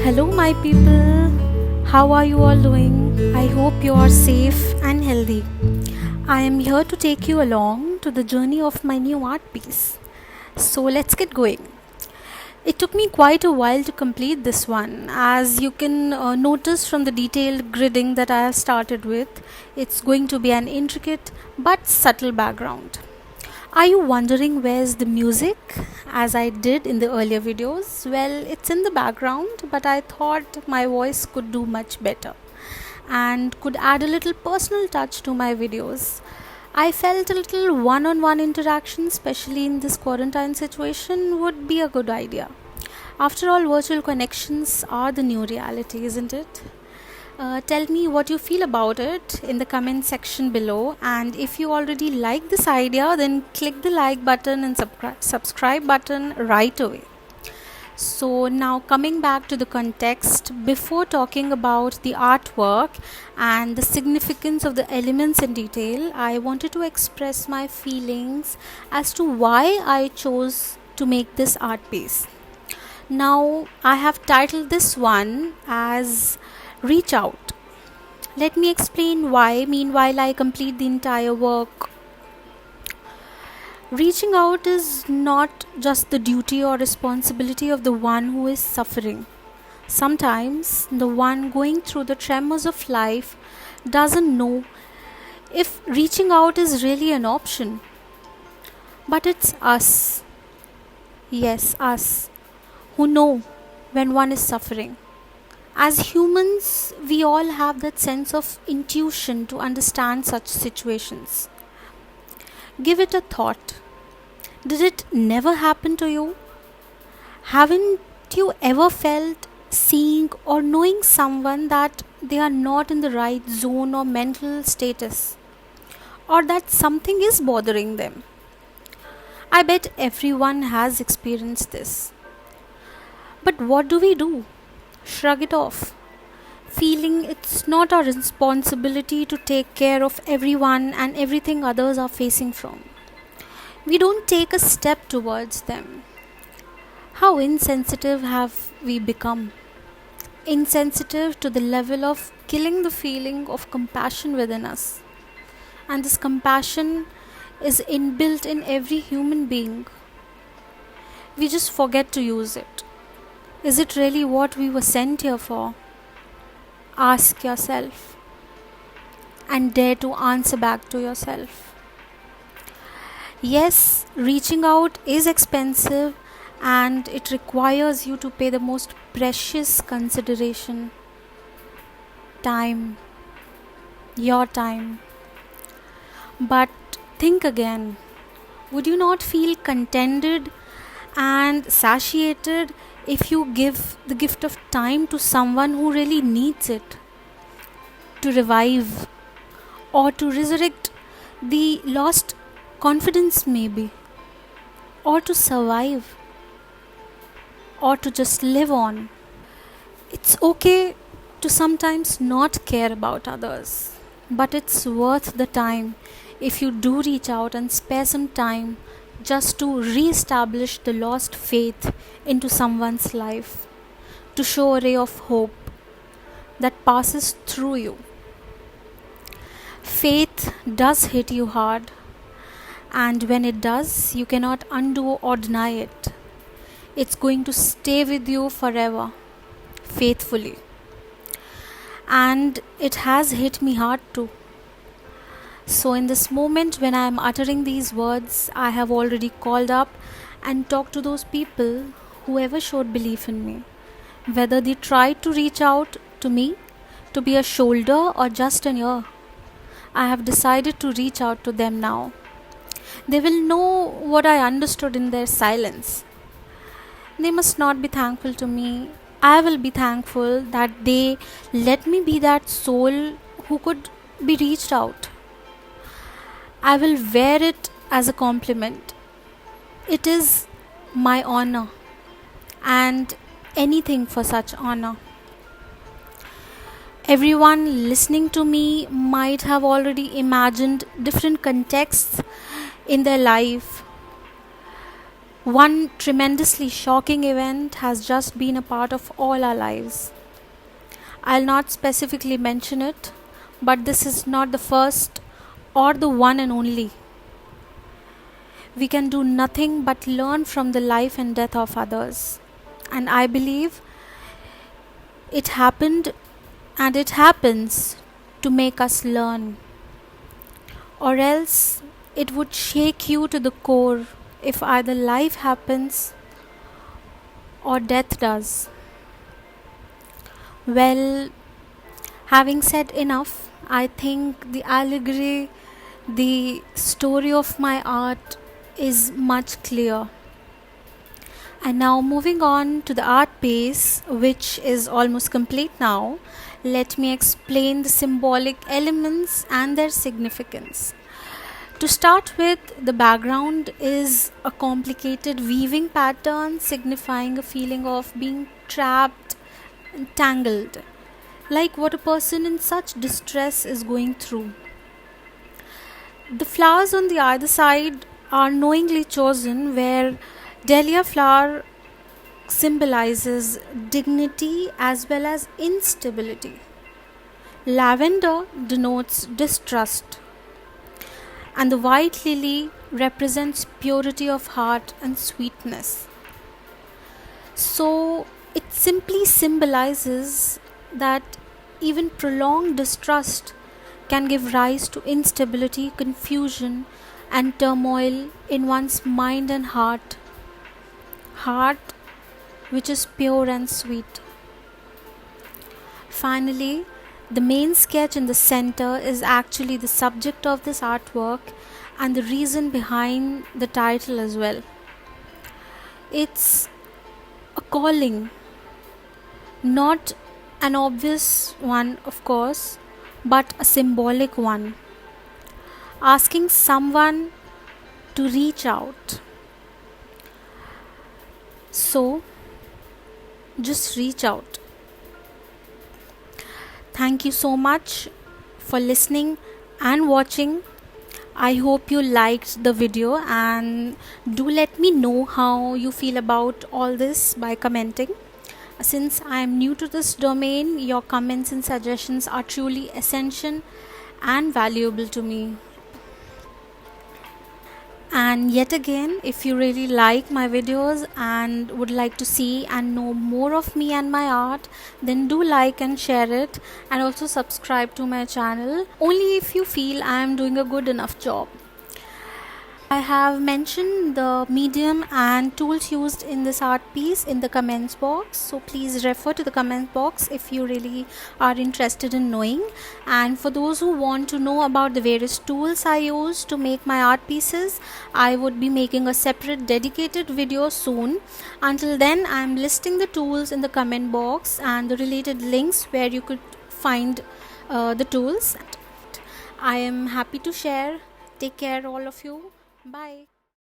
Hello, my people. How are you all doing? I hope you are safe and healthy. I am here to take you along to the journey of my new art piece. So, let's get going. It took me quite a while to complete this one, as you can notice from the detailed gridding that I have started with. It's going to be an intricate but subtle background. Are you wondering where's the music? As I did in the earlier videos, well, it's in the background, but I thought my voice could do much better and could add a little personal touch to my videos. I felt a little one on one interaction, especially in this quarantine situation, would be a good idea. After all, virtual connections are the new reality, isn't it? Tell me what you feel about it in the comment section below, and if you already like this idea, then click the like button and subscribe button right away. So now, coming back to the context, before talking about the artwork and the significance of the elements in detail, I wanted to express my feelings as to why I chose to make this art piece. Now, I have titled this one as Reach Out. Let me explain why, meanwhile, I complete the entire work. Reaching out is not just the duty or responsibility of the one who is suffering. Sometimes the one going through the tremors of life doesn't know if reaching out is really an option. But it's us, yes, us, who know when one is suffering. As humans, we all have that sense of intuition to understand such situations. Give it a thought. Did it never happen to you? Haven't you ever felt seeing or knowing someone that they are not in the right zone or mental status, or that something is bothering them? I bet everyone has experienced this. But what do? Shrug it off, feeling it's not our responsibility to take care of everyone and everything others are facing from. We don't take a step towards them. How insensitive have we become? Insensitive to the level of killing the feeling of compassion within us. And this compassion is inbuilt in every human being. We just forget to use it. Is it really what we were sent here for? Ask yourself and dare to answer back to yourself. Yes, reaching out is expensive and it requires you to pay the most precious consideration: time, your time. But think again, would you not feel contented and satiated if you give the gift of time to someone who really needs it, to revive or to resurrect the lost confidence, maybe, or to survive, or to just live on? It's okay to sometimes not care about others, but it's worth the time if you do reach out and spare some time just to re-establish the lost faith into someone's life, to show a ray of hope that passes through you. Faith does hit you hard, and when it does, you cannot undo or deny it. It's going to stay with you forever, faithfully. And it has hit me hard too. So, in this moment when I am uttering these words, I have already called up and talked to those people who ever showed belief in me. Whether they tried to reach out to me to be a shoulder or just an ear, I have decided to reach out to them now. They will know what I understood in their silence. They must not be thankful to me. I will be thankful that they let me be that soul who could be reached out. I will wear it as a compliment. It is my honor, and anything for such honor. Everyone listening to me might have already imagined different contexts in their life One tremendously shocking event has just been a part of all our lives. I'll not specifically mention it, but this is not the first or the one and only. We can do nothing but learn from the life and death of others. And I believe it happened and it happens to make us learn. Or else it would shake you to the core if either life happens or death does. Well, having said enough, I think the allegory, the story of my art is much clear. And now moving on to the art piece, which is almost complete now, let me explain the symbolic elements and their significance. To start with, the background is a complicated weaving pattern signifying a feeling of being trapped and tangled, like what a person in such distress is going through. The flowers on the either side are knowingly chosen, where dahlia flower symbolizes dignity as well as instability. Lavender denotes distrust, and the white lily represents purity of heart and sweetness. So it simply symbolizes that even prolonged distrust can give rise to instability, confusion, and turmoil in one's mind and heart. Heart which is pure and sweet. Finally, the main sketch in the center is actually the subject of this artwork and the reason behind the title as well. It's a calling, not an obvious one, of course, but a symbolic one, asking someone to reach out. So, just reach out. Thank you so much for listening and watching. I hope you liked the video, and do let me know how you feel about all this by commenting. Since I am new to this domain, your comments and suggestions are truly essential and valuable to me. And yet again, if you really like my videos and would like to see and know more of me and my art, then do like and share it, and also subscribe to my channel only if you feel I am doing a good enough job. I have mentioned the medium and tools used in this art piece in the comments box, so please refer to the comment box if you really are interested in knowing. And for those who want to know about the various tools I use to make my art pieces, I would be making a separate dedicated video soon. Until then, I am listing the tools in the comment box and the related links where you could find the tools. I am happy to share. Take care, all of you. Bye.